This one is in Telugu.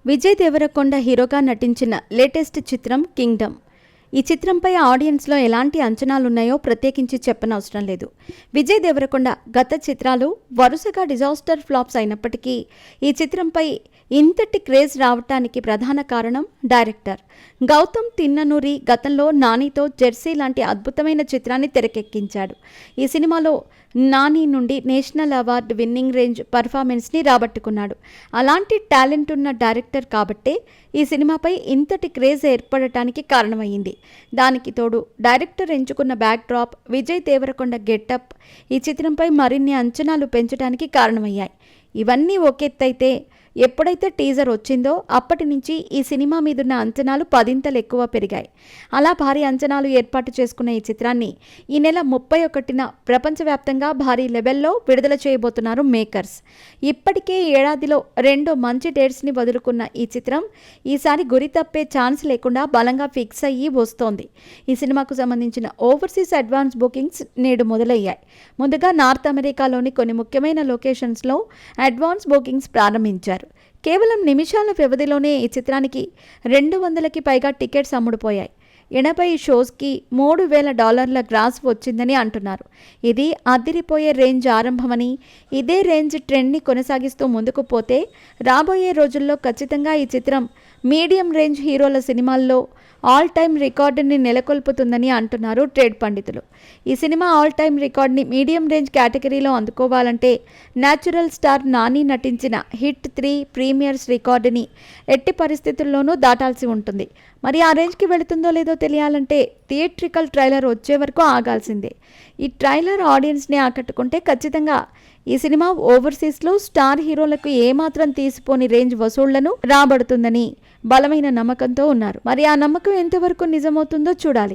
విజయ్ దేవరకొండ హీరోగా నటించిన లేటెస్ట్ చిత్రం కింగ్డమ్. ఈ చిత్రంపై ఆడియన్స్లో ఎలాంటి అంచనాలున్నాయో ప్రత్యేకించి చెప్పనవసరం లేదు. విజయ్ దేవరకొండ గత చిత్రాలు వరుసగా డిజాస్టర్ ఫ్లాప్స్ అయినప్పటికీ ఈ చిత్రంపై ఇంతటి క్రేజ్ రావటానికి ప్రధాన కారణం డైరెక్టర్ గౌతమ్ తిన్ననూరి. గతంలో నానితో జెర్సీ లాంటి అద్భుతమైన చిత్రాన్ని తెరకెక్కించాడు. ఈ సినిమాలో నాని నుండి నేషనల్ అవార్డు విన్నింగ్ రేంజ్ పర్ఫార్మెన్స్ని రాబట్టుకున్నాడు. అలాంటి టాలెంట్ ఉన్న డైరెక్టర్ కాబట్టే ఈ సినిమాపై ఇంతటి క్రేజ్ ఏర్పడటానికి కారణమయ్యింది. దానికి తోడు డైరెక్టర్ ఎంచుకున్న backdrop, Vijay Deverakonda getup ఈ చిత్రంపై మరిన్ని అంచనాలు పెంచడానికి కారణమయ్యాయి. ఇవన్నీ ఒకెత్తైతే ఎప్పుడైతే టీజర్ వచ్చిందో అప్పటి నుంచి ఈ సినిమా మీదున్న అంచనాలు 10 ఎక్కువ పెరిగాయి. అలా భారీ అంచనాలు ఏర్పాటు చేసుకున్న ఈ చిత్రాన్ని ఈ నెల 31న ప్రపంచవ్యాప్తంగా భారీ లెవెల్లో విడుదల చేయబోతున్నారు మేకర్స్. ఇప్పటికే ఏడాదిలో 2 మంచి డేట్స్ని వదులుకున్న ఈ చిత్రం ఈసారి గురి తప్పే ఛాన్స్ లేకుండా బలంగా ఫిక్స్ అయ్యి వస్తోంది. ఈ సినిమాకు సంబంధించిన ఓవర్సీస్ అడ్వాన్స్ బుకింగ్స్ నేడు మొదలయ్యాయి. ముందుగా నార్త్ అమెరికాలోని కొన్ని ముఖ్యమైన లొకేషన్స్లో అడ్వాన్స్ బుకింగ్స్ ప్రారంభించారు. కేవలం నిమిషాల వ్యవధిలోనే ఈ చిత్రానికి 200కి పైగా టికెట్స్ అమ్ముడుపోయాయి. 80 షోస్కి $3,000 గ్రాస్ వచ్చిందని అంటున్నారు. ఇది అదిరిపోయే రేంజ్ ఆరంభమని, ఇదే రేంజ్ ట్రెండ్ని కొనసాగిస్తూ ముందుకు పోతే రాబోయే రోజుల్లో ఖచ్చితంగా ఈ చిత్రం మీడియం రేంజ్ హీరోల సినిమాల్లో ఆల్ టైమ్ రికార్డుని నెలకొల్పుతుందని అంటున్నారు ట్రేడ్ పండితులు. ఈ సినిమా ఆల్ టైమ్ రికార్డ్ని మీడియం రేంజ్ కేటగిరీలో అందుకోవాలంటే న్యాచురల్ స్టార్ నాని నటించిన హిట్ 3 ప్రీమియర్స్ రికార్డుని ఎట్టి పరిస్థితుల్లోనూ దాటాల్సి ఉంటుంది. మరి ఆ రేంజ్కి వెళుతుందో లేదో తెలియాలంటే థియేట్రికల్ ట్రైలర్ వచ్చే వరకు ఆగాల్సిందే. ఈ ట్రైలర్ ఆడియన్స్ని ఆకట్టుకుంటే ఖచ్చితంగా ఈ సినిమా ఓవర్సీస్లో స్టార్ హీరోలకు ఏమాత్రం తీసిపోని రేంజ్ వసూళ్లను రాబడుతుందని బలమైన నమ్మకంతో ఉన్నారు. మరి ఆ నమ్మకం ఎంతవరకు నిజమవుతుందో చూడాలి.